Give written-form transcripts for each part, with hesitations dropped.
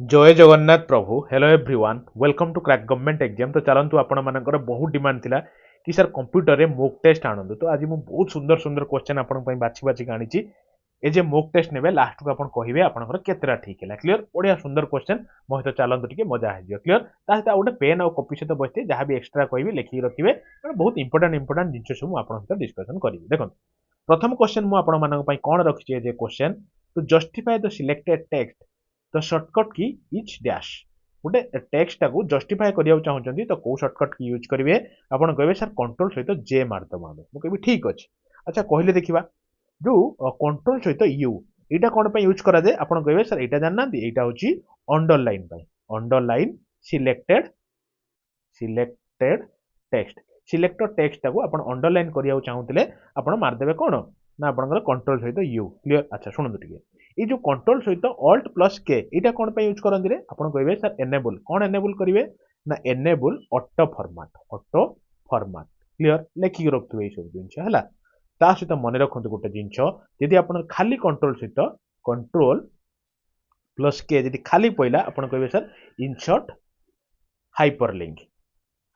जय जगन्नाथ प्रभु hello everyone welcome to crack government exam. तो चलतु आपण मानकर बहुत डिमांड थिला कि सर कंप्यूटर रे मोक टेस्ट आनंद। तो आज मु बहुत सुंदर सुंदर क्वेश्चन आपण पई बाछि बाछि आनीची। ए जे मोक टेस्ट नेबे लास्ट को आपण कहिबे आपनकर केतरा ठीक हैला। क्लियर बढ़िया सुंदर क्वेश्चन मोहि तो चलंतु टिके मजा आ जियो। क्लियर ताहा गोटे पेन और कॉपी सहित बसते जहां भी एक्स्ट्रा कहबी लिखि रखिबे कारण बहुत इंपोर्टेंट जिंस सब आपण सहित डिस्कशन करिवे। देखो प्रथम क्वेश्चन मु आपण मानक पई कोन रखिचे जे question to justify the selected text the shortcut key is dash गोटे टेक्स्ट टाको जस्टिफाई करिया चाहूचंती तो को शॉर्टकट की यूज करिवे आपण कहबे सर कंट्रोल सहित जे मारदम आमे मु कहबी ठीक अछि। अच्छा कहले देखिबा जो कंट्रोल सहित यू एटा कोन पे यूज करा जाय आपण कहबे सर एटा जानना एटा होची अंडरलाइन पे underline selected selected text selected text टाको आपण अंडरलाइन करिया चाहूतले आपण मार देबे कोन ना आपनकर कंट्रोल सहित यू। क्लियर अच्छा सुनंदु टिके ये जो कंट्रोल सहित ऑल्ट प्लस के एटा कोन पे यूज करंदी रे आपण कहबे सर एनेबल कोन एनेबल करिवे ना एनेबल ऑटो फॉर्मेट क्लियर लेखि रखथु ए सब जिंस हला ता सहित मन रखंतु गोटे जिंस यदि आपण खाली कंट्रोल सहित कंट्रोल प्लस के यदि खाली पइला आपण कहबे sir insert hyperlink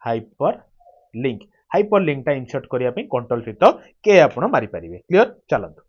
hyperlink hyperlink टा इंसर्ट करिया पे कंट्रोल सहित के आपण मारि परिबे। क्लियर चलंतु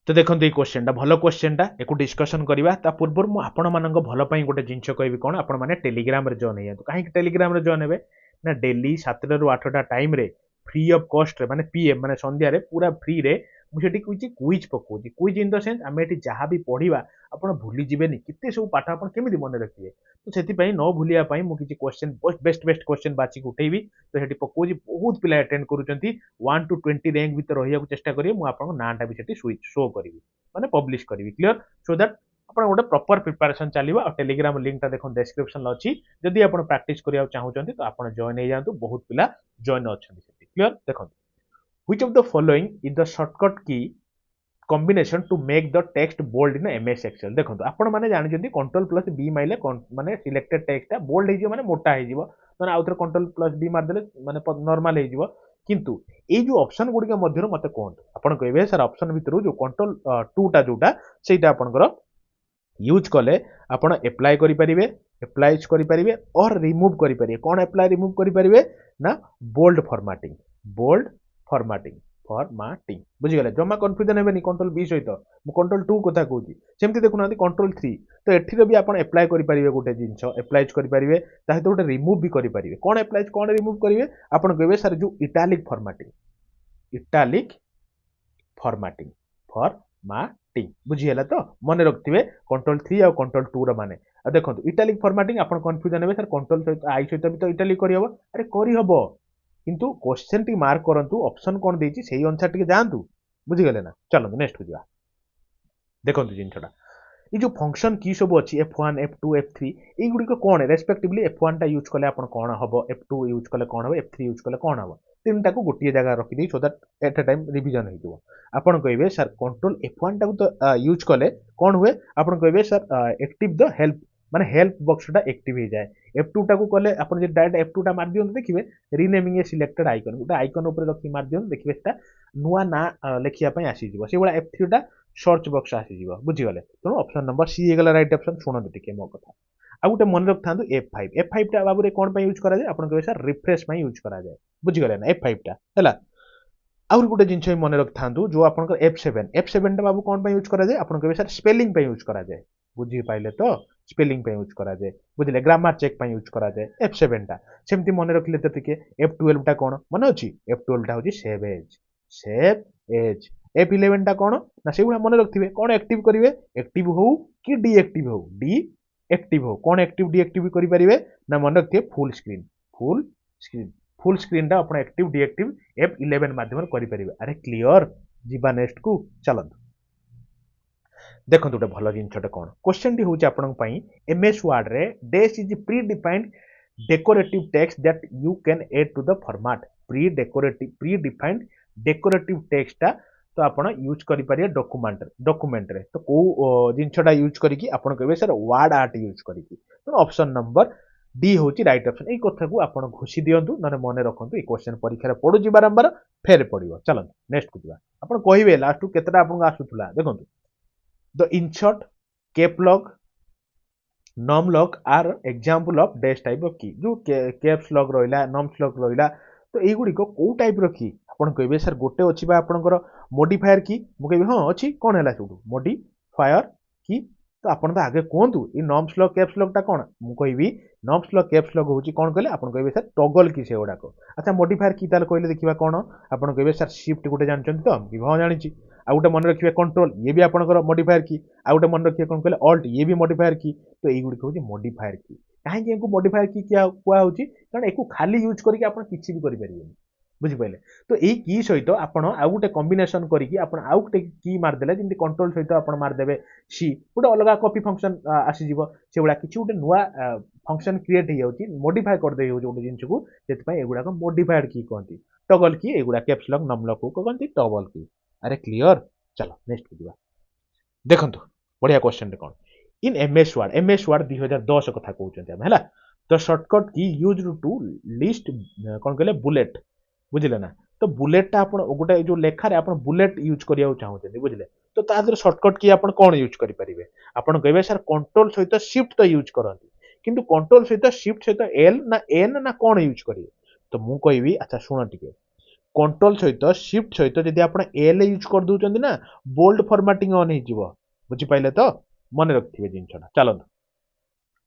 तो देखो ये क्वेश्चन टा भल क्वेश्चन टा एक डिस्कशन करवा ता पूर्व मु आपण मानक भल पई गोटे जिंस कहबी कोन आपण माने टेलीग्राम रे जॉइन हेयंतु काहे टेलीग्राम रे जॉइन हेबे ना डेली 7 रू 8 टा टाइम रे फ्री ऑफ कॉस्ट रे माने पीएम माने संध्या रे पूरा फ्री रे मु सेठी कुछ क्विज पकोजी क्विज इन द सेंस आमे एठी जहां भी पढिबा आपण भूली जिबेनी किते सब पाठ आपण केमिति मन रखिबे तो सेति पई न भूलिया पई मु किछि क्वेश्चन बेस्ट बेस्ट क्वेश्चन बाची उठेबी तो सेठी पकोजी बहुत पिला अटेंड करूचंती 1 टू 20 रैंक भीतर रहिया को चेष्टा करिए मु आपण नाटा भी सेठी शो करिवि माने पब्लिश करिवि। क्लियर सो दैट आपण गोटे प्रॉपर प्रिपरेशन चलिबा और टेलीग्राम लिंक ता देखो डिस्क्रिप्शन अछि जदि आपण प्रैक्टिस करिया चाहूचंती तो आपण जॉइन हे जांतु बहुत पिला जॉइन अछंती सेठी। क्लियर देखो which of the following is the shortcut key combination to make the text bold in MS Excel। देखो आपण माने जानि जंती कंट्रोल प्लस बी माइले माने सिलेक्टेड टेक्स्ट बोल्ड हे जिवो माने मोटा हे जिवो माने आउथर कंट्रोल प्लस बी मार देले माने नॉर्मल हे जिवो किंतु ए जो ऑप्शन गुडी के मध्यरो मते कोन आपण कहबे सर ऑप्शन भितरु जो कंट्रोल 2 टा जोटा सेटा आपनकर यूज कले आपण अप्लाई करि परिबे अप्लाइज करि परिबे और रिमूव करि परिबे कोन अप्लाई रिमूव करि परिबे ना बोल्ड फॉर्मेटिंग बुझी गले जमा कंफ्यूजन हेबेनी कंट्रोल बी सहित मु कंट्रोल 2 कथा कहूची सेमति देखुना कंट्रोल 3 तो एठी भी आपण अप्लाई करि परिबे गोटे जिंस अप्लाइज करि परिबे ताहे तो गोटे रिमूव भी करि परिबे कोन अप्लाइज कोन रिमूव करिवे आपण कहबे सर जो इटालिक फॉर्मेटिंग बुझी हला तो मन रखथिबे कंट्रोल 3 और कंट्रोल 2 रो माने आ देखो इटालिक फॉर्मेटिंग आपण कंफ्यूजन हेबे सर कंट्रोल सहित आई सहित भी तो इटालिक करि हबो अरे करि हबो किंतु क्वेश्चन टी मार्क करंतु ऑप्शन कोन देछि सेही अनुसार टिके जानतु बुझी गले ना चलो नेक्स्ट को जा देखंतु जिंसटा ये जो फंक्शन की सब अछि f1 f2 f3 ए गुडी को कोन रेस्पेक्टिवली f1 टा यूज करले आपण कोन हबो f2 यूज करले कोन हबो f3 यूज करले कोन हबो तीनटा को गोटिए जगह रखि दै so that at a time revision हे जबो आपण कहबे सर कंट्रोल f1 टा को तो यूज करले कोन हुए आपण कहबे सर एक्टिव द हेल्प माने हेल्प बॉक्स टा एक्टिव हो जाए f2 टा को कले आपण जे डायरेक्ट f2 टा मार दियन देखिबे रीनेमिंग ए सिलेक्टेड आइकन गोटे आइकन ऊपर रखि मार दियन देखिबे सेटा नुवा ना लेखिया पई आसी जिवो से बडा f3 टा सर्च बॉक्स आसी जिवो बुझी गले तो ऑप्शन नंबर सी हे गला राइट ऑप्शन सुनंदु टिके मो कथा आ गोटे मन रखथांदु f5 टा बाबू रे कोन पई यूज करा जाय आपण कहबे सर रिफ्रेश पई यूज करा जाय बुझी गले ना f5 टा हला आउर गोटे जिंस मन रखथांदु जो आपण f7 टा बाबू कोन पई यूज करा जाय आपण कहबे सर स्पेलिंग पई यूज करा जाय बुझी पाइले तो स्पेलिंग पे यूज करा जाए बुझले ग्रामर चेक पे यूज करा जाए f7 टा सेमती मन रखले तो टिके f12 टा कोन मन अछि f12 टा होची सेव एज f11 टा कोन ना सेगुला मन रखथिबे कोन एक्टिव करिवे एक्टिव हो कि डीएक्टिव हो कोन एक्टिव डीएक्टिव करि परिबे ना मन रखथिबे फुल स्क्रीन टा अपन एक्टिव डीएक्टिव f11 माध्यम करि परिबे अरे क्लियर जीवा नेक्स्ट को चलंतु देखो गोटे भल जिनसटा कौन क्वेश्चन टी होची आपन पई एमएस वर्ड रे dash is predefined decorative text that you can add to the format predefined decorative text ता तो आपन यूज करि परिए डॉक्यूमेंट रे तो को जिनसटा यूज करी कि आपन कहबे सर वर्ड आर्ट यूज करी कि तो ऑप्शन नंबर डी होची राइट ऑप्शन ए कथा को आपन घोषि दियंतु नने मने रखंतु ए क्वेश्चन परीक्षा रे पडु जी बारंबार फेर पडियो चलन नेक्स्ट को दिबा आपन कहिबे लास्ट केतरा आपन आसुथुला देखंतु the insert cap log num lock are example of these type of key जो कैप्स लॉक रहिला नम्स लॉक रहिला तो एगुड़ी को टाइप रो की आपण कहबे सर गोटे अछि बा आपनकर मॉडिफायर की मु कहबे हां अछि कोन हैला सुडू मॉडिफायर की तो आपण तो आगे कहतु ई नम्स लॉक कैप्स लॉक टा कोन मु कहबी नम्स लॉक कैप्स लॉक होची कोन कहले आपण कहबे सर टॉगल की से गुडा को अच्छा मॉडिफायर की ताल कहले देखिबा कोन आपण कहबे सर शिफ्ट गुटे जानचंती तो हां जानिची आ गुटे मन रखिबे कंट्रोल ये भी आपनकर मॉडिफायर की आ गुटे मन रखिबे कोन कहले ऑल्ट ये भी मॉडिफायर की तो एगुड़ी होची मॉडिफायर की काहे कि मॉडिफायर की क्या कुआ होची कारण एको खाली यूज करके आपण किछि भी करि परिबेनी बुझी पाइले तो एई की सहित आपण आ गुटे कॉम्बिनेशन करिकि आपण आ गुटे की मार देले जेंति कंट्रोल सहित आपण मार देबे सी गुटे अलगा कॉपी फंक्शन आसी जीवो से गुडा किछि गुटे नुवा फंक्शन क्रिएट हे जाउची मॉडिफाई कर दे होउची गुटे जिंस को जेत पय एगुडा को मॉडिफाइड की कहंती टॉगल की एगुडा कैप्स लॉक नम लॉक को कहंती टॉगल की अरे क्लियर चलो नेक्स्ट को दिबा देखंतु बढ़िया क्वेश्चन रे कोन इन एमएस वर्ड 2010 कथा कहउचंती हम हला द शॉर्टकट की यूज्ड टू लिस्ट कोन कहले बुलेट बुझिले ना तो बुलेट टा आपण गोटे जो लेखा रे आपण बुलेट यूज करिया चाहउचंती बुझिले तो ता दर शॉर्टकट की आपण कोन यूज करि परिबे आपण कहबे सर कंट्रोल सहित शिफ्ट तो यूज करंती किंतु कंट्रोल सहित शिफ्ट सहित एल ना एन ना कोन यूज करिवे तो मु कहबी अच्छा सुन टिके कंट्रोल सहित शिफ्ट सहित जदि आपण एल यूज कर दउचंती ना बोल्ड फॉर्मेटिंग ऑन हे जीवो बुझि पाइले तो मन रखथिबे जिंसटा चलो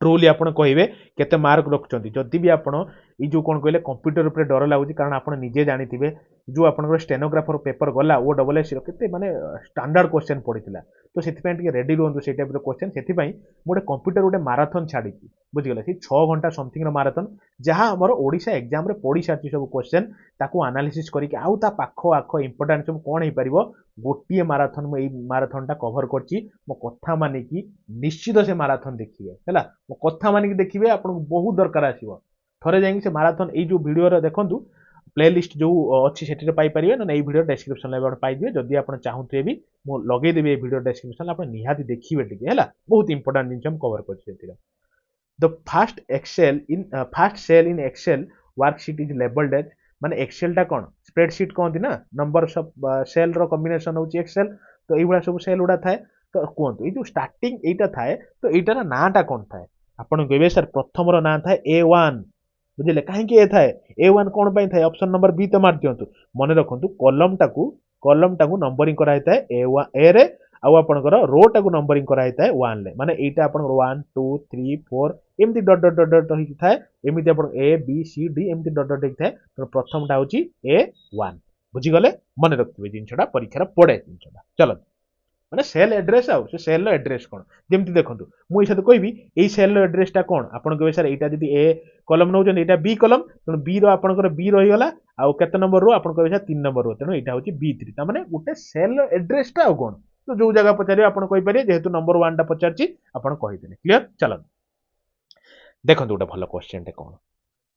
ट्रूली आपण कहिबे केते मार्क रखुचंती जदि भी आपण ई जो कोन कहले कंप्यूटर ऊपर डर लागुची कारण आपण निजे जानिथिबे जो आपनकर स्टेनोग्राफर पेपर गला ओ डबल एस केते माने स्टैंडर्ड क्वेश्चन पडिथिला तो सेति पय टिके रेडी रहंतु से टाइप रो क्वेश्चन सेति पय मोडे कंप्यूटर गोटे मैराथन छाडी बुझि गेला से 6 घंटा समथिंग रो मैराथन जहां हमर ओडिसा एग्जाम रे पडी साची सब क्वेश्चन ताको एनालिसिस करिके आउ ता पाखो आखो इंपोर्टेंट सब कोन हे परिबो गोटिए मैराथन म ए मैराथन टा कवर करची मो कथा माने की निश्चित से मैराथन देखिबे हैला मो कथा माने की देखिबे आपन बहुत दरकार आसीबो थरे जाई से मैराथन ए जो वीडियो रे देखंतु प्लेलिस्ट जो अच्छी सेठी पाई पारिबे ना ए वीडियो डिस्क्रिप्शन ले पाई दिबे जदि आपण चाहूते भी मो लगे देबे ए वीडियो डिस्क्रिप्शन आपण निहाती देखिबे टिके हैला बहुत इंपोर्टेंट जिंस हम कवर करछि सेतिरा the first cell in Excel worksheet is labelled as माने एक्सेल टा कोन स्प्रेडशीट कहंती ना number of cell row combination होची एक्सेल तो एइबा सब सेल उडा थाए तो कोंतु ए जो स्टार्टिंग एटा थाए तो एटार नाटा कोन थाए आपण कहबे सर प्रथम रो ना थाए A1 बुझिले काहे कि ए थाए A1 कोन पय थाए ऑप्शन नंबर बी तो मार दियंतु मने रखंतु कॉलम टाकू नंबरिंग करा हेताए A1 ए रे आउ आपनकर रो टाकू नंबरिंग करा हेताए 1 ले माने एटा आपन 1 2 3 4 एमती डॉट डॉट डॉट डॉट ही थाए एमती आपन ए बी सी डी एमती डॉट डॉट ही थाए तो प्रथम टा होची A1 बुझी गले मने रखथिबे जिंसडा परीक्षा रे पड़े जिंसडा चलो माने सेल एड्रेस आउ से सेल रो एड्रेस कोन जेमति देखंतु मु इसे तो कहबी एई सेल रो एड्रेस टा कोन आपन कहबे सर एटा जदी ए कॉलम नौ जन एटा बी कॉलम तनो बी रो आपनकर बी रहि गला आउ केते नंबर रो आपन कहबे सर 3 नंबर रो तनो एटा होची B3 ता माने गुटे सेल रो एड्रेस टा आउ कोन तो जो जगह पचारे आपन कहि पारे जेहेतु नंबर 1 टा पचारची आपन कहि देले क्लियर चलो देखंतु गुटे भलो क्वेश्चन टे कोन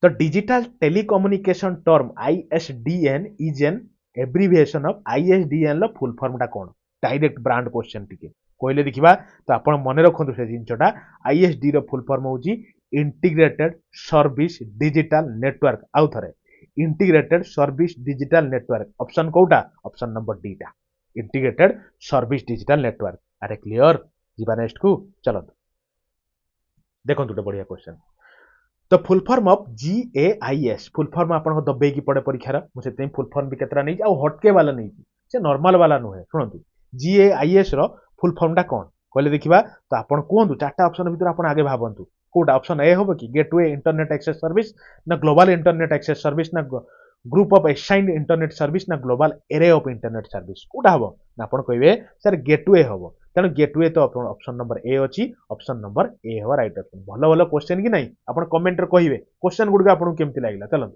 the digital telecommunication term ISDN is an abbreviation of ISDN लो फुल फॉर्म टा कोन डायरेक्ट ब्रांड क्वेश्चन टिके कहले देखिबा तो आपण मने रखंतु से जिंसटा ISD रो फुल फॉर्म होची इंटीग्रेटेड सर्विस डिजिटल नेटवर्क आउ थरे integrated service digital network option कोटा ऑप्शन नंबर डी टा इंटीग्रेटेड सर्विस डिजिटल नेटवर्क अरे क्लियर जीवा नेक्स्ट को चलो देखंतु तो बढ़िया क्वेश्चन तो full form of GAIS full form आपण दबे की पड़े परीक्षा रा मु सेते फुल फॉर्म भी केतरा नै आ हटके वाला नै से नॉर्मल वाला नुहे सुनंतु GAIS रो फुल फॉर्म टा कोन कहले देखिबा तो आपण कोंदु चारटा ऑप्शन भीतर आपण आगे भाबंतु कोटा ऑप्शन ए होबो कि गेटवे इंटरनेट एक्सेस सर्विस ना ग्लोबल इंटरनेट एक्सेस सर्विस ना group of assigned internet service ना global array of internet service कोटा हबो ना आपण कहबे सर गेटवे हबो तेणु गेटवे तो ऑप्शन नंबर ए अच्छी ऑप्शन नंबर ए हवा राइट ऑप्शन भलो भलो क्वेश्चन कि नहीं आपण कमेंट रे कहिबे क्वेश्चन गुडका आपण केमति लागला चलो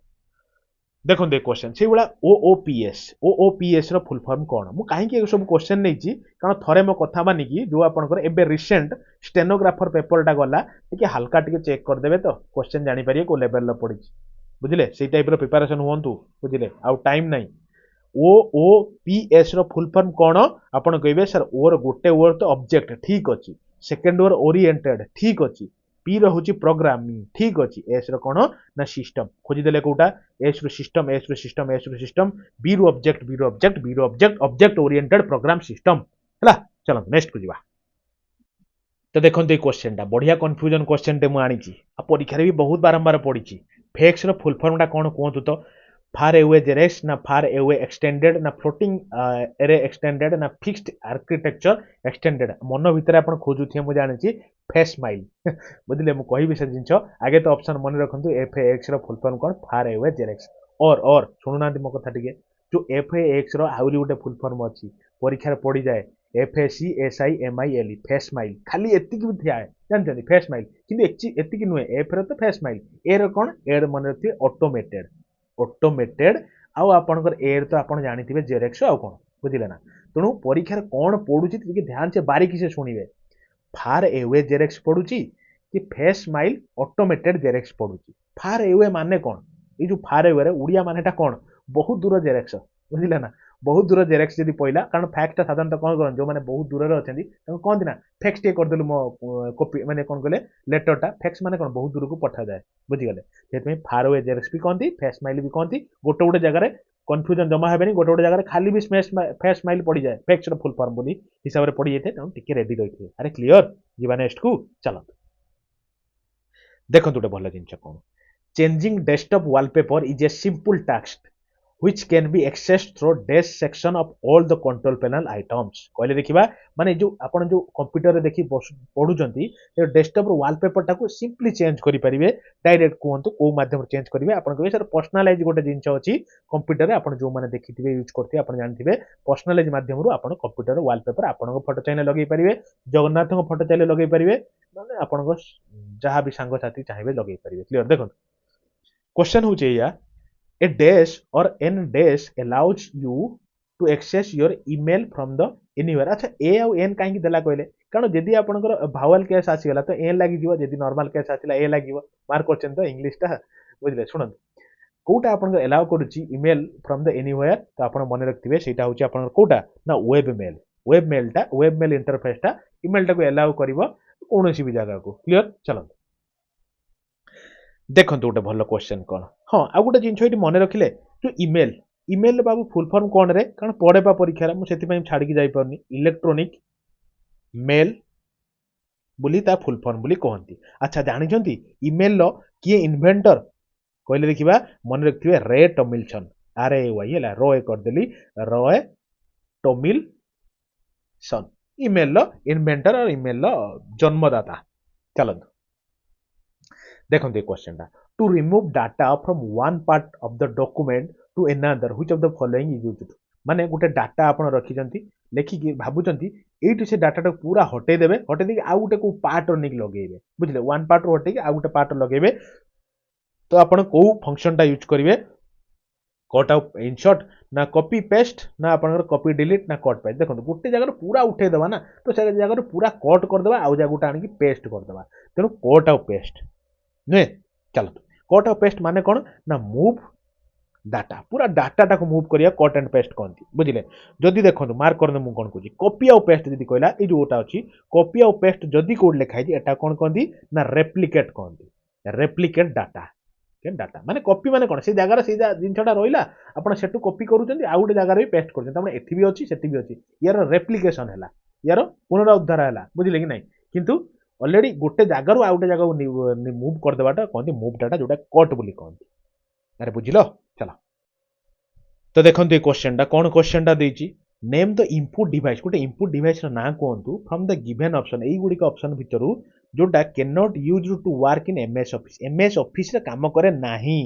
देखो दे क्वेश्चन से बड़ा OOPS रो फुल फॉर्म कोन मु काहे कि सब क्वेश्चन नै छी कारण थरे मो कथा मानि कि जो आपनकर एबे रिसेंट स्टेनोग्राफर पेपर टा गला कि हल्का टिके चेक कर देबे तो क्वेश्चन जानि परिए को लेवल लो पड़ी बुझिले सेई टाइप रो प्रिपरेशन होंतु बुझिले आउ टाइम नै OOPS रो फुल फॉर्म कोन आपण कहबे सर ओर गोटे वर्ड तो ऑब्जेक्ट ठीक अछि सेकंड वर्ड ओरिएंटेड ठीक अछि पी रो होची प्रोग्रामिंग ठीक अछि एस रो कोन ना सिस्टम खोजि देले कोटा एस रो सिस्टम बी रो object object oriented program system हला चलो नेक्स्ट को जीवा तो देखो ये क्वेश्चन टा बढ़िया कंफ्यूजन क्वेश्चन टे मुझे आनी परीक्षा भी बहुत बारंबार पड़ी फेक्स रो फुल फॉर्म टा कौन कहतु तो फार एवे जेरेक्स ना फार एवे एक्सटेंडेड ना फ्लोटिंग एरे एक्सटेंडेड ना फिक्स्ड आर्किटेक्चर एक्सटेंडेड मन भितर आप खोजुथे मुझे जानी फेस स्माइल बुझे मुझे कहि से जिन आगे तो ऑप्शन मन रखु एफ एक्स रो फुल फॉर्म कौन फार एवे जेरेक्स और शुणुना मो कथा टिके जो एफ एक्स रो आउरी गोटे फुल फॉर्म अच्छी परीक्षा पड़ी जाए FACSIMILE फेस स्माइल खाली एतिक भी थिया है जानते फेस स्माइल कि एतिक नुहे एफ रो तो फेस स्माइल ए रो कौन ए मन रखिए ऑटोमेटेड ऑटोमेटेड आउ आपनकर ए तो आपन जानिथिबे जेरेक्स आउ कौन बुझिले ना तेणु परीक्षा कौन पड़ुची टिके ध्यान से बारीकी से शुणिबे फार एवे जेरेक्स पड़ुची कि फेस स्माइल ऑटोमेटेड जेरेक्स पड़ुची फार एवे माने कौन ये जो फार एवे रे उड़िया मानेटा कौन बहुत दूर जेरेक्स बुझिले ना बहुत दूर जेरेक्स जदि पइला कारण फैक्ट साधारणतः कौन करन जो माने बहुत दूर रे अछंती त कहंती ना फैक्स टे कर देलु मो कॉपी माने कौन कहले लेटरटा फैक्स माने कौन बहुत दूर को पठा जाए बुझि गले सेतमे फार अवे जेरेक्स भी कहंती फेस स्माइल भी कहंती गोटे गोटे जगह रे कंफ्यूजन जमा हेबेनी गोटे गोटे जगह रे खाली भी फेस स्माइल पड़ी जाए फैक्स रो फुल फॉर्म बोली हिसाब रे पड़ी जेते त टिके रेडी रहिथे अरे क्लियर जीवा नेक्स्ट को चलो देखो गोटे भल जिनस कौन changing desktop wallpaper is a simple task which can be accessed through desk section of all the control panel items कहले देखिबा माने जो आपण जो कंप्यूटर रे देखि पढुचंती ए डेस्कटॉप रो वॉलपेपर टाको सिंपली चेंज करि परिबे डायरेक्ट कोहंतु को माध्यम चेंज करिवे आपण कहबे सर पर्सनलाइज गोटे जिंस अछि कंप्यूटर रे आपण जो माने देखिथिबे यूज करथि आपण जानथिबे पर्सनलाइज माध्यम रो आपण कंप्यूटर रो वॉलपेपर आपण को फोटो चाइने लगै परिबे जगन्नाथ को फोटो चाइले लगै परिबे माने आपण को जहां भी संग साथी चाहिबे लगै परिबे क्लियर देखो क्वेश्चन हो या A dash or n dash allows you to access your email from the anywhere अच्छा a ଆଉ n काहे देला कहले कारण जदी आपनकर भावल केस आसीगला तो n लागि जीव जदी नॉर्मल केस आसीला a लागिव मार्क करछन तो इंग्लिश ता बुझले सुनन कोटा आपनकर अलाउ करूची ईमेल फ्रॉम द एनीवेयर तो आपण मन रखथिबे सेटा होची आपनकर कोटा ना वेब मेल इंटरफेस टा ईमेल टा को अलाउ करबो कोनोसी भी जगह को क्लियर चलो देखो गोटे भल क्वेश्चन कौन हाँ आ गोटे जिन मन रखिले जो इमेल इमेल बाबू फुल फॉर्म कौन रे कारण पढ़े परीक्षा मुझे छाड़ी जाई पारनी इलेक्ट्रोनिक मेल बोली ता फुल फॉर्म बोली कहती अच्छा जानते इमेल लो किए इन्वेंटर कहले देखिबा मन रखिए रे टॉमिल्सन RAY है रो करदेली रे टॉमिल्सन इमेल लो इन्वेंटर और इमेल लो जन्मदाता चलते देखो ये क्वेश्चन टा to remove data from one part of the document to another which of the following is used माने गोटे डाटा आपण रखिजंती लेखिकी भाबुचंती एठी से डाटा टा पूरा हटे देबे हटे देके आ गोटे को पार्ट और निक लगेबे बुझले वन पार्ट रो हटे के आ गोटे पार्ट लगेबे तो आपण को फंक्शन टा यूज करिवे कट आउट इनसर्ट ना कॉपी पेस्ट ना आपनकर कॉपी डिलीट ना कट पेस्ट देखो गोटे जगह पूरा उठे देबा ना तो से जगह पूरा कट कर देबा आ जगह आनी पेस्ट कर देबा तेनु कट आउट पेस्ट नुहे चलो कट और पेस्ट माने कौन ना मूव डाटा पूरा डाटा को मूव करिया कट एंड पेस्ट कहती बुझिले जदि देखो मार्क कर मु कौन कहूँ कॉपी और पेस्ट जदि कहला ये जोटा अच्छी कॉपी और पेस्ट जदि कोड लिखाई एटा कौन कहती ना रेप्लिकेट कहती रेप्लिकेट डाटा डाटा माने कॉपी माने कौन से जगह से जिनटा रहा आपड़ से कॉपी करूँ आउ गोटे जगह भी पेस्ट कर एथि भी अच्छी से भी अच्छी यार रेप्लिकेशन है यार पुनरुद्धार है बुझिले कि नहीं किंतु ऑलरेडी गोटे जगार आउ गोटे जगह मूव करदेवाटा कहते मूव डाटा जोटा कट बोली कहती अरे बुझिल चलो तो देखो ये क्वेश्चन टा कौन क्वेश्चन टा देछि नेम द इनपुट डिवाइस गोटे इनपुट डिवाइस ना कहतु फ्रॉम द गिवन ऑप्शन एई गुडी ऑप्शन भितर जोटा can not use to work in MS Office रे काम करे नाही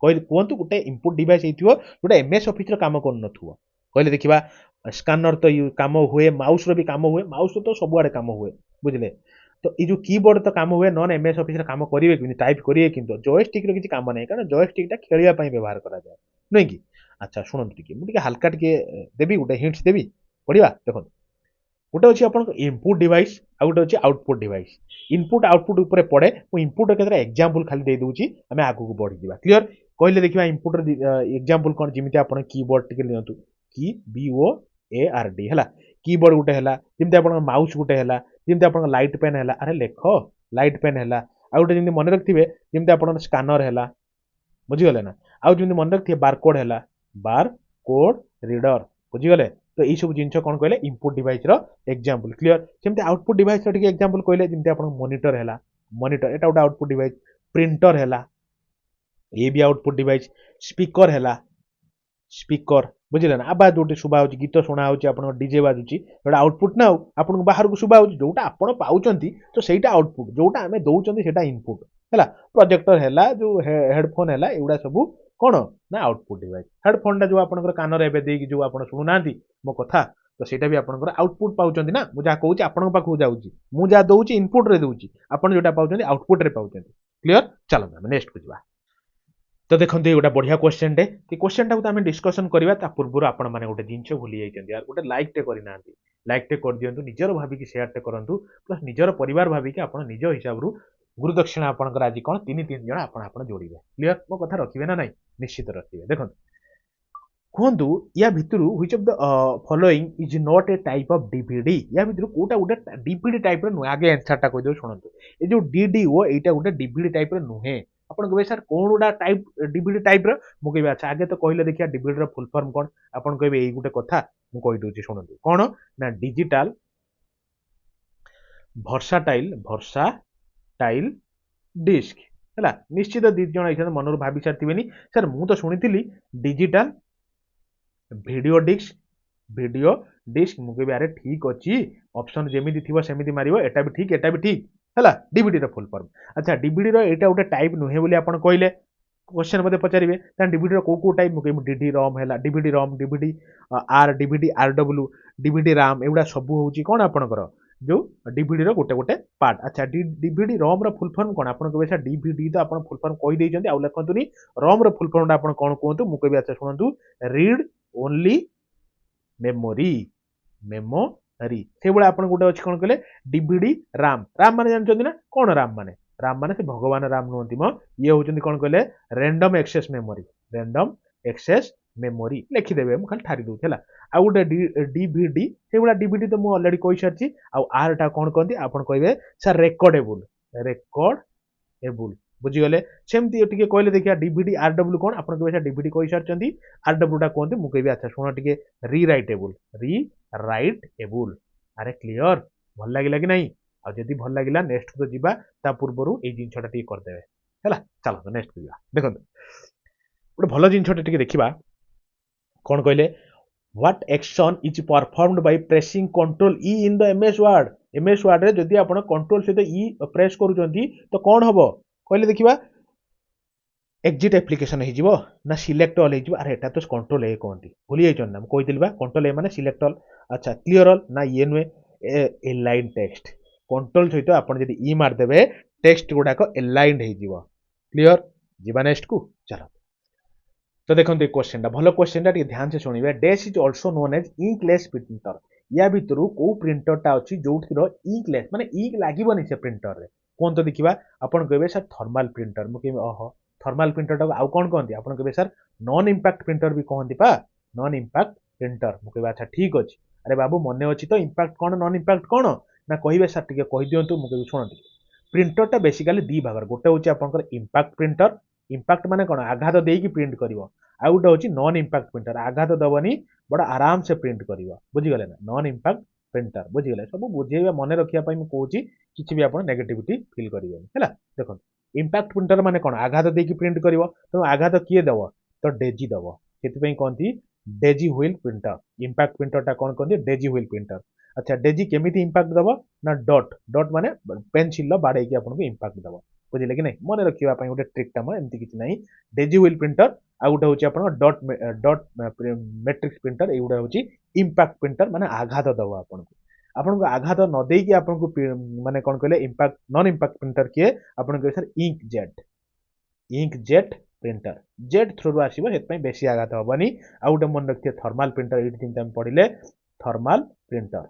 कहतु गोटे इनपुट डिवाइस हेतिबो जोटा एमएस ऑफिस रे काम कर नथुवा कहले देखिबा स्कैनर तो काम हुए माउस रो भी काम हुए माउस तो सबुआडे काम हुए बुझले तो ये जो कीबोर्ड तो काम हुए नॉन एमएस ऑफिस रे काम करिवे कि टाइप करिवे किंतु जॉयस्टिक रो किछि काम नै कारण जॉयस्टिक टा खेलिया पई व्यवहार करा जाय नै कि अच्छा शुणନ୍ତୁ टिके मु टिके हल्का टिके देबी गोटे हिंट्स देबी पढ़िबा देखो गोटे अछि आपन इनपुट डिवाइस आ गोटे अछि आउटपुट डिवाइस इनपुट आउटपुट ऊपर पड़े मु इनपुट केतरा एग्जांपल खाली दे दूची हमें आगु को बढ़ी दिबा क्लियर कहले देखिबा इनपुट एग्जांपल कोन जिमिति आपन कीबोर्ड टिके लियंतु की BOARD हैला कीबोर्ड गोटे हैला जिमिति आपन माउस गोटे हैला जिमिति आपन लाइट पेन हैला अरे लेखो लाइट पेन हैला आ गोटे जिमिति मन रखथिबे जिमिति आपन स्कैनर हैला बुझी गले ना आ जिमिति मन रखथिबे बारकोड हैला बार कोड रीडर बुझी गले तो यही सब जिन कौन कहले इनपुट डिवाइस रो एग्जांपल क्लियर सेमती आउटपुट डिवाइस रो टिके एग्जांपल कहले जेमती आपन मॉनिटर हैला मॉनिटर एटा उडा आउटपुट डिवाइस प्रिंटर हैला ये भी आउटपुट डिवाइस स्पीकर हैला स्पीकर बुझिले ना आवाज जोटे शुभा होची गीत सुना होची आपन डीजे बाजुची एटा आउटपुट ना आपन बाहर को शुभा होची जोटा आपन पाउचंती तो सेटा आउटपुट जोटा हमें दउचंती सेटा इनपुट हैला प्रोजेक्टर हैला जो हेडफोन हैला एउडा सब कोन ना आउटपुट डिवाइस हेडफोन टा जो आपन कान रे एबे देकी जो आपन सुनु नांती मो कथा तो सेटा भी आपन आउटपुट पाउचंती ना मु जा कहूची आपन पाखु जाउची मु जा दउची इनपुट रे दउची आपन जोटा पाउचंती आउटपुट रे पाउचंती क्लियर चलो हम नेक्स्ट को जिबा तो देखते गोटे बढ़िया क्वेश्चन टे कि क्वेश्चन टाइम आम डिस्कसन करवा पूर्व आपण मैंने गोटे जिन भूली जाइए यार गोटे लाइक टे करना लाइक टे कर दिंतु निजर भाविक सेयार टे करूँ प्लस निजर परिवार भाविक आप निज हिसाब रू गुरुदक्षिणा आपंकर आज कौन तीन तीन जन आप जोड़े क्लीयर मो कथा रखिए ना ना निश्चित रखिए देखो कहतु या भितर which of the following is not a type of DVD या भितर कोटा गोटे डीवीडी टाइप नुहे आगे आंसर टा कहीदेव शुणु ये जो डीडीओ यहाँ गोटे डीवीडी टाइप नुहे आपन कहबे सर कोन उडा टाइप डीवीडी टाइप रो मु कहबे अच्छा आगे तो कहले देखिया डीवीडी रो फुल फॉर्म कोन आपन कहबे एई गुटे कथा मु कहि दोची सुनंतु कोन ना डिजिटल वर्साटाइल डिस्क हला निश्चित दी जण आइछन मनर भाबी सारथिबेनी सर मु तो सुनिथिली डिजिटल वीडियो डिस्क मु कहबे अरे ठीक अछि ऑप्शन जेमिति थिबो सेमिति मारिबो एटा भी ठीक हला डीवीडी रो फुल फॉर्म अच्छा डीवीडी रो एटा गोटे टाइप नुहे बोली आपन कहले क्वेश्चन मते पचारिबे त डीवीडी रो को टाइप मुके डीडी रॉम हैला DVD ROM DVD DVD RW DVD RAM एउडा सब होउची कोन आपनकर जो डीवीडी रो गोटे पार्ट अच्छा डीवीडी रॉम रो फुल फॉर्म कोन आपन कहबे सर डीवीडी तो आपन फुल फॉर्म कहि दैचंती आ लेखंतुनी रॉम रो फुल फॉर्म आपन कोन कहंतु मु कहबे अच्छा सुनंतु रीड ओनली मेमोरी से भाई आप गोटे अच्छे कौन कहले डीवीडी राम माने जानते ना कौन राम माने से भगवान राम नुहति मो ये होचंदी कौन कहले रैंडम एक्सेस मेमोरी लिखिदेवे मुझे खाली ठारी दूसरी है आ गोटे डीवीडी से भाई डीवीडी तो मुझे अलरेडी कही सारी आर टा कौन कहते आप कहे सर रेकर्डेबुल बुझीगले सेमती टिके कहले देखिया डीवीडी आरडब्ल्यू कौन आप कहे डीवीडी कही सारी आरडब्ल्यू टा कहते मुझे कह अच्छा शुण टिके रीराइटेबुल अरे क्लियर भल लगे कि नहीं आदि भल लगे नेक्स्ट को जीवा ता पूर्वर ये जिनसा टी करदे है चलो नेक्स्ट को जीवा देखो गोटे भल जिनसा टी देखा कौन कहले what action is performed by pressing control E in the MS Word रे जदि आपण कंट्रोल सहित ई प्रेस करूचंती तो कौन हबो कहले देखिबा एक्जिट एप्लिकेशन हो ना सिलेक्ट ऑल हो अरे एटा तो कंट्रोल ए कहती भूली जाइछन ना कहि दिलबा कंट्रोल ए माने सिलेक्ट ऑल अच्छा क्लियर ऑल ना ये नुए एलाइन टेक्स्ट कंट्रोल सहित आपण जदि ई मार देबे टेक्स्ट गुडा को एलाइंड हो जिवो क्लियर जीवा नेक्स्ट को चलो तो देखो ये क्वेश्चन टा भलो क्वेश्चन टा ध्यान से सुनिबे dash is also known as inkless printer या भितर को प्रिंटर टा अछि जोठिर इंकलेस माने इंक लागिबनी से प्रिंटर रे कोन तो देखिबा आपण कहबे सर थर्मल प्रिंटर मु कहबे ओहो थर्मल प्रिंटर टा आउ कौन कहते आप कहे सर नॉन इंपैक्ट प्रिंटर भी कहती पा नॉन इंपैक्ट प्रिंटर मुझे कह अच्छा ठीक अच्छे अरे बाबू मन अच्छी तो इंपैक्ट कौन नॉन इंपैक्ट कौन ना कहे सर टे कही दिंतु मुझे शुण प्रिंटर टा बेसिकली दी भाग गोटे हूँ आप इंपैक्ट प्रिंटर इंपैक्ट माने कौन आघात देकी प्रिंट कर आ गोटे हूँ नॉन इंपैक्ट प्रिंटर आघात दबनी बड़ा आराम से प्रिंट कर बुझीगले ना नॉन इंपैक्ट प्रिंटर बुझीगले सब बुझे मन रखापी मुझे कहूँ किसी भी आप नेगेटिविटी फिल करेंगे है देखो इंपैक्ट प्रिंटर माने कौन आघात देकी प्रिंट कर तो आघात किए दब तो डेजी दब से कहती Daisy wheel printer impact printer टा कौन कहते डेजी व्हील प्रिंटर अच्छा डेजी केमिति इंपैक्ट दब ना डॉट माने पेनसिल बाड़े की आपको इंपैक्ट दब बुझे कि नहीं मन रखा गोटे ट्रिकटा एमती किसी ना डेजी व्हील प्रिंटर आ गोटे हूँ आप डॉट मैट्रिक्स प्रिंटर युवा हूँ इंपैक्ट प्रिंटर माने आघात दब आपको आघात न देकी आपको माने कौन कहले इंपैक्ट नॉन इंपैक्ट प्रिंटर किए आपन कहे sir ink jet printer jet through आसो से बेसी आघात हेनी आ गोटे मन रखिए थर्माल प्रिंटर ये चिंता पढ़े थर्माल प्रिंटर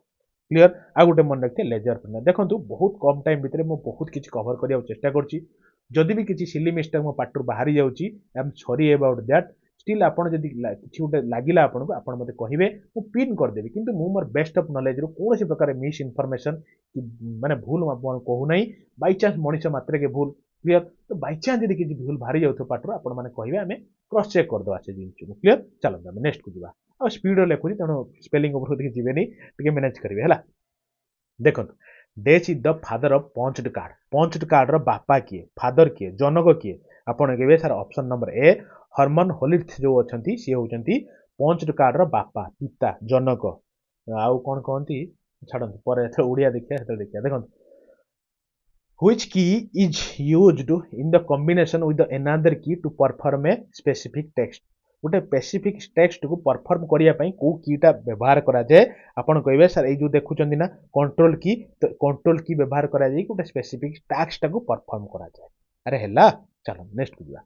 क्लियर आ गोटे मन रखिए लेजर प्रिंटर देखो बहुत कम टाइम भितर मुझे बहुत किसी कवर करने चेष्टा करी भी किसी सिली मिस्टेक मो पार्ट बाहरी जाऊँगी I am sorry about that still आपड़ जब किसी गोटे लगे आपको आप मत कहे मुझे पिन करदेवी कि मोर बेस्ट ऑफ नॉलेज रू कौन प्रकार मिस इनफॉरमेशन माने भूल कहूना बाई चान्स मनीष मात्र के भूल क्लियर तो बाई चान्स यदि किसी भूल बाहरी जाऊ पाठ आप कहे आम क्रॉस चेक करदे से जिन क्लियर चलो नेक्स्ट को जीवा आ स्पीड लिखुची तेणु स्पेलिंग उपरକୁ ଟିକେ ଯିବେନି ଟିକେ मैनेज करिवे हला देखंतु dash is the father of punched card रो बापा किए फादर किए जनक किए आपण कहबे sir option number A Herman Hollerith जो अछंती सी होचंती पंच्ड कार्ड रो बापा पिता जनक आउ कोन कहंती छाडंतु पर एथे ओडिया देखिया देखंतु which key is used in the combination with the another key to perform a specific text गोटे स्पेसिफिक टेक्स्ट को परफॉर्म करिया पई को कीटा व्यवहार करा जाए आपण कहबे सर ए जो देखुचंदी ना कंट्रोल की तो कंट्रोल की व्यवहार करा जाए गोटे स्पेसिफिक टास्क को परफॉर्म करा जाए अरे हेला चलो नेक्स्ट को दिया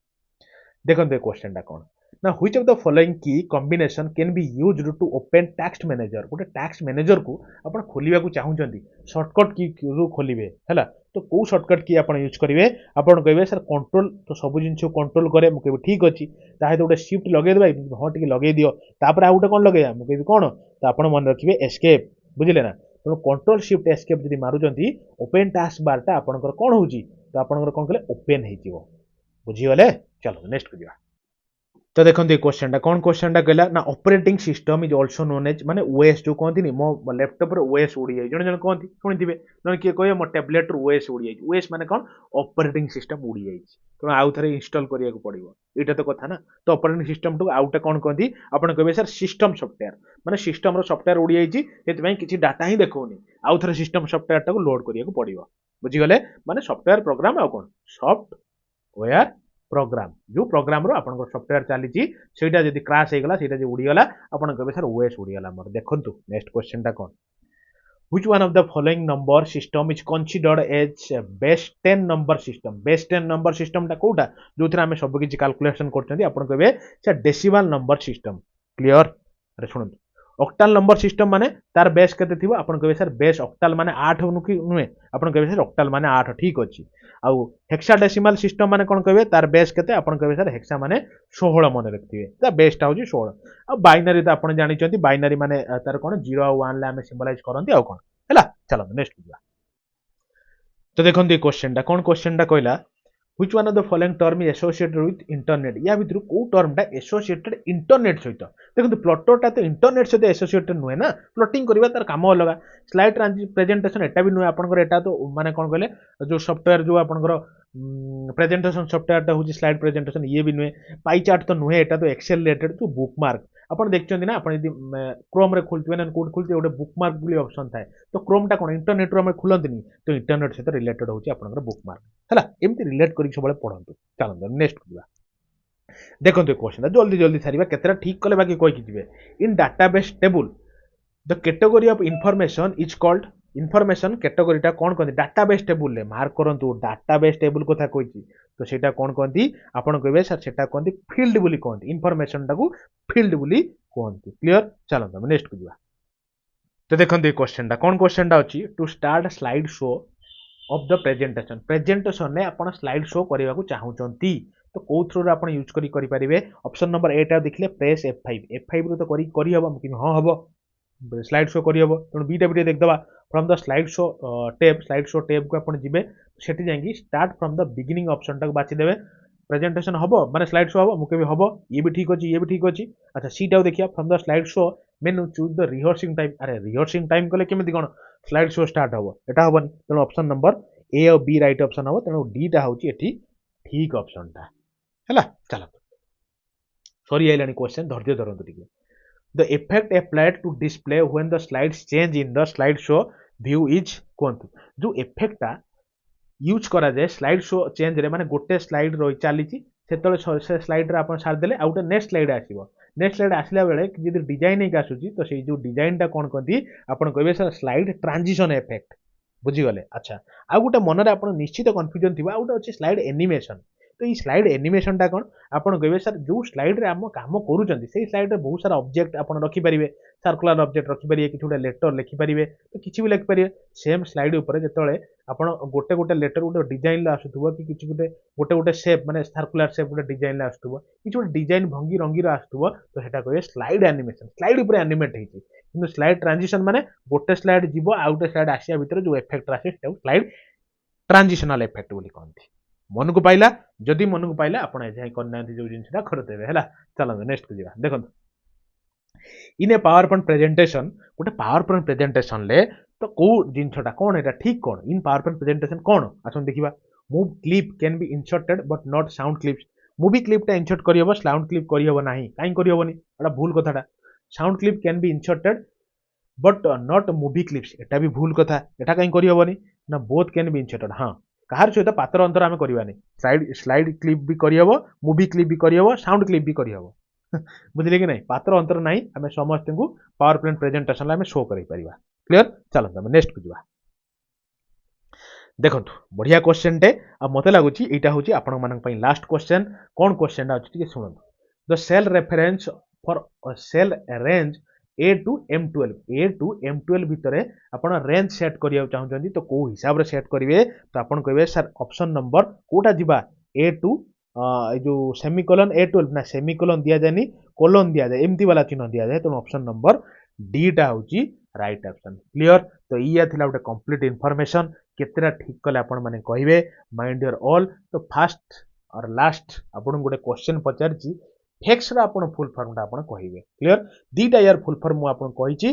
देखो ए क्वेश्चन टा कोन ना which of the following key combination can be used to open टैक्स मैनेजर गोटे टैक्स मैनेजर को आपण खोलिबा को चाहुचंती शॉर्टकट की रु खोलिबे हैला तो को शॉर्टकट की आपण यूज करिवे आपण कहबे सर कंट्रोल तो सब जिंस कंट्रोल करे मु कहबे ठीक अछि ताहे तो गोटे शिफ्ट लगे देबा हां टिके लगे दियो तापर आ गोटे कोन लगे मु कहबे कोन तो आपण मन रखिबे एस्केप बुझिले ना तो कंट्रोल शिफ्ट एस्केप जदी मारुचंती ओपन टास्क बार टा आपनकर कोन होउची तो आपनकर कोन कले ओपन हेइ जिवो बुझिगले चलो नेक्स्ट को दिया तो देखो ये क्वेश्चन टा कौन क्वेश्चन टा कहला ना operating system is also known as माने ओएस जो कहती नि मो लैपटॉप रे ओएस उड़ी जाई जण जण कहती सुनिथिबे जण के कहे मो टैबलेट रे ओएस उड़ी जाई ओएस माने कोन ऑपरेटिंग सिस्टम उड़ी जाई तो आउ थरे इंस्टॉल करिया को पड़िबो एटा तो कथा ना तो ऑपरेटिंग सिस्टम टू आउटा कोन कहती आपण कहबे सर सिस्टम सॉफ्टवेयर माने सिस्टम रो सॉफ्टवेयर उड़ी जाई हेतु पई किछि डाटा ही देखौनी आउ थरे सिस्टम सॉफ्टवेयर टा को लोड करिया को पड़िबो बुझी गले माने सॉफ्टवेयर प्रोग्राम आ कोन सॉफ्टवेयर प्रोग्राम जो प्रोग्राम रो आपन सॉफ्टवेयर चली सेटा जदी क्रैश हे गला सेटा जे उड़ी गला आपन कहबे सर ओएस उड़ी गला मोर देखंतु नेक्स्ट क्वेश्चन टा कोन which one of the following number system is considered as base 10 number system base 10 number system टा कोटा जोथरा हमें सब किछि कैलकुलेशन करछंती आपन कहबे sir decimal number system clear अरे सुनंतु ऑक्टाल नंबर सिस्टम माने तार बेस केते थिबो आपन कहबे सर बेस ऑक्टाल माने 8 नुहे आपन कहबे सर ऑक्टाल माने 8 ठीक अछि आउ हेक्साडेसिमल सिस्टम माने कोन कहबे तार बेस केते आपन कहबे सर हेक्सा माने 16 मन रखथिबे ता बेस टा होजी 16 आ बाइनरी तो आपन जानि चंती बाइनरी माने तार कोन 0 आ 1 ले हमें सिंबलाइज करंती आ कोन हैला चलो नेक्स्ट दिया तो देखन दे क्वेश्चन टा कोन क्वेश्चन टा कहला which one of the following term is associated with internet या भितर को टर्म टा एसोसिएटेड इंटरनेट सहित देखो प्लॉटर टा तो इंटरनेट सहित एसोसिएटेड नुहे ना प्लॉटिंग करबा तार काम अलग स्लाइड प्रेजेंटेशन एटा भी नुहे आपन एटा तो माने कोन कहले जो सॉफ्टवेयर जो आपन प्रेजेंटेशन सॉफ्टवेयर टा होची स्लाइड प्रेजेंटेशन ये भी नुहे पाई चार्ट तो नुहे एटा तो एक्सेल रिलेटेड टू बुकमार्क आपण देखचंदी ना आपण यदि क्रोम रे खोलथिबे ना कोड खोलथिबे ओडे बुकमार्क बुली ऑप्शन थाए तो क्रोम टा कोन इंटरनेट रो हम खुलंतनी तो इंटरनेट सहित रिलेटेड होची आपनकर बुकमार्क हला एमती रिलेट करी सबले पढंतु चलो नेक्स्ट दिबा देखंतु क्वेश्चन जल्दी जल्दी सारिबा केतरा ठीक कले बाकी कोइ किजिबे in database table the category of information is called information category टा कोन कहंती डाटाबेस टेबल ले मार्क करंतु डाटाबेस टेबल कथा कहिची तो सेटा कोन कहंती आपण कहबे सर सेटा कहंती फील्ड बुली कहंती इनफॉरमेशन टा को फील्ड बुली कहंती क्लियर चलो हम नेक्स्ट को दिबा तो देखंतु क्वेश्चन टा कोन क्वेश्चन टा अछि to start slide show of the presentation ले आपण स्लाइड शो करबा को चाहुचंती तो को थ्रू रे आपण यूज करी परिबे ऑप्शन नंबर 8 आ देखले प्रेस F5 रो तो करी हबो कि हां हबो स्लाइड शो करी हबो तो बीटा बीटा देख दबा from the slide show tab को आपण जिबे सेठी जांगी start from the beginning option तक बाछि देबे प्रेजेंटेशन हबो माने स्लाइड शो हबो मुके भी हबो ये भी ठीक अछि अच्छा सीटा देखिया from the slide show menu choose the rehearsing time अरे रिहर्सिंग टाइम कले केमिति कोन स्लाइड शो स्टार्ट हबो एटा हबनी तेनो ऑप्शन नंबर ए और बी राइट ऑप्शन हबो तेनो डी टा होची एठी ठीक ऑप्शन टा हैला चलो सॉरी आइलानी क्वेश्चन धैर्य धरंतु टिके the effect applied to display when the slides change in the slide show view is कोंतु जो इफेक्ट टा यूज करा जाए स्लाइड शो चेंज रे माने गोटे स्लाइड रही चली से स्लाइड रे आपण सार देले आ गोटे नेक्स्ट स्लाइड आसीबो नेक्स्ट स्लाइड आसला बेले जदि डिजाइन एक आसुची तो से जो डिजाइन टा कोन कहती आपण कहबे सर स्लाइड ट्रांजिशन इफेक्ट बुझी गले अच्छा आ गोटे मन रे आपण निश्चित कंफ्यूजन थिबा आ गोटे अछि स्लाइड एनिमेशन तो ये स्लाइड एनिमेशन टा कोन आपण कहबे सर जो स्लाइड रे हम काम करूचंती से स्लाइड रे बहुत सारा ऑब्जेक्ट आपण रखि परिबे सर्कुलर ऑब्जेक्ट रखि परिबे किछुडा लेटर लिखि परिबे तो किछि भी लिखि परिबे सेम स्लाइड ऊपर जेतळे आपण गोटे गोटे लेटर गोटे डिजाइन ला आसुथबो कि किछि गोटे गोटे गोटे शेप माने सर्कुलर शेप गोटे डिजाइन ला आसुथबो किछि गोटे डिजाइन भंगी रंगी रा आसुथबो तो सेटा कहबे स्लाइड एनिमेशन स्लाइड ऊपर एनिमेट हेछि किंतु स्लाइड ट्रांजिशन माने गोटे स्लाइड जीवो आ गोटे स्लाइड आसिया भितर जो इफेक्ट आसे सेटा स्लाइड ट्रांजिशनल इफेक्ट बोली कहंती मन को पाइला जदि मन को पाइला आपण एजाय करना जो जिनसटा करतेबे हैला चलो नेक्स्ट को जीवा देखो इन ए पावर पॉइंट प्रेजेंटेशन गोटे पावर पॉइंट प्रेजेंटेशन ले तो कौ जिनटा कौन एटा ठीक कौन इन पावर पॉइंट प्रेजेंटेशन कौन आसन देखिबा movie clip can be inserted but not sound clips movie क्लिपटा इंसर्ट करहब साउंड क्लिप करहब नाही काई करहबनी एटा भूल कथाटा sound clip can be inserted but not movie clips एटा भी भूल कथा एटा काई करहबनी ना बोथ कैन बी इंसर्टेड हां कहार सहित पात्र अंतर आम करवानी स्लाइड स्लाइड क्लिप भी करहब मूवी क्लिप भी करहब साउंड क्लिप भी करहब बुझिले कि नहीं पात्र अंतर नहीं आम समस्त को पावर पॉइंट प्रेजेंटेशन आम शो कर क्लियर चलते आम नेक्स्ट को जावा देखो बढ़िया क्वेश्चन टे आ मते लगुच यहाँ हूँ आपण मान लास्ट क्वेश्चन कौन क्वेश्चन अच्छे शुणु the cell reference for cell range A to M12 भितर आपण रेंज सेट करिया चाहूछंती तो को हिसाब रे सेट करिवे तो आपण कहबे सर ऑप्शन नंबर कोटा जिबा ए टू जो सेमिकोलन A12 ना सेमिकोलन दिया जानी कोलन दिया जाए एमती वाला चिन्ह दिया जाए तो ऑप्शन नंबर डी टा होची राइट ऑप्शन क्लियर तो इया थिला गोटे कंप्लीट इन्फॉर्मेशन केतेरा ठीक कले आपण माने कहिबे माइंड योर ऑल तो फास्ट और लास्ट आपण गोटे क्वेश्चन पचारची फेक्स रा आपण फुल फॉर्म टा आपण कहिबे क्लियर दीटा यार फुल फॉर्म मु आपण कहिची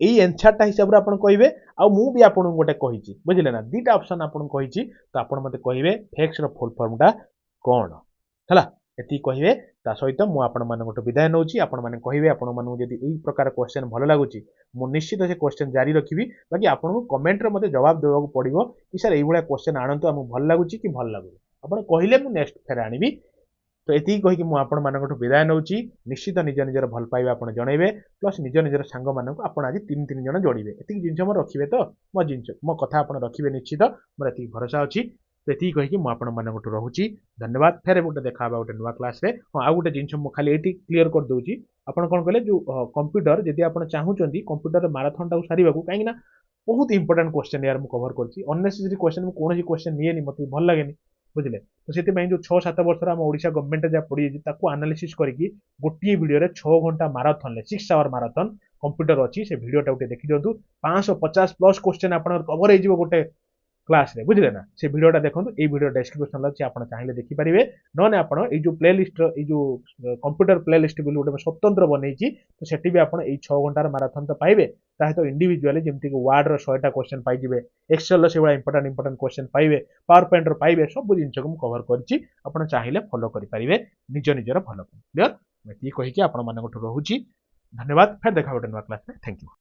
एई आंसर टा हिसाब रे आपण कहिबे आ मु भी आपण गोटे कहिची बुझिले ना दीटा ऑप्शन आपण कहिची तो आपण मते कहिबे फेक्स रा फुल फॉर्म टा कोन हला एति कहिबे ता सहित मु आपण मानकटो विदाय नउची आपण माने कहिबे आपण मानू जदि एई प्रकार क्वेश्चन भलो लागुची मु निश्चित से क्वेश्चन जारी रखिबी बाकी आपण को कमेंट रे मते जवाब देबाक पड़िबो कि सर एई भलिया क्वेश्चन आनंतो हम भल लागुची कि भल लागु आपण कहिले मु नेक्स्ट फेर आनिबी तो एति कहि कि मु आपण मानकटो विदाय नउची निश्चित निज निजर भल पाइबा आपण जणैबे प्लस निज निजर सांग मानक आपण आज 3 जण जोड़िबे एति जिंस हम रखिबे तो मो जिंस मो कथा आपण रखिबे निश्चित मोर एति भरोसा अछि तो ये कहीकि मुझे रोची धन्यवाद फेर गोटे देखा गोटे नुआ क्लास रे हाँ आ गोटे जिन मुझे खाली ये क्लीयर कर दूसरी आपड़ कौन कहले जो कंप्यूटर जदि आप चाहूँगी कंप्यूटर माराथन टाक सारे कहीं बहुत इंपोर्टेंट क्वेश्चन यार मुझे कवर करनेसेसरी क्वेश्चन कौन क्वेश्चन निएनि मत भल लगे बुझे तो से जो 6-7 वर्ष आम ओडिशा गवर्नमेंट जहाँ पड़ी आनालीसिस करके गोटे वीडियो 6 घंटा माराथन 6 आवर माराथन कंप्यूटर अच्छी से वीडियोटा गोटे देखी दिखाँ 550 प्लस क्वेश्चन आप कवर हो गोटे क्लास रे बुझले ना से वीडियोटा देखो ये वीडियो डिस्क्रिप्शन अच्छे आप चाहिए देखिपारे नने आप जो प्ले लिस्ट जो कंप्यूटर प्ले लिस्ट बोली गोटे स्वतंत्र बनई तो सेठी भी आप 6 घंटार माराथन तो पाइबे तो इंडिविजुअली जमती वार्ड 100टा क्वेश्चन पाइबे एक्सेल से इंपोर्टेंट क्वेश्चन पाइबे पावर पॉइंट पाइबे सब जिन को कवर कर चाहिए फॉलो करेंगे निज निजर भल क्लियर ये कहीकि आपण रोची धन्यवाद फिर देखा गोटे नुआ क्लास में थैंक यू।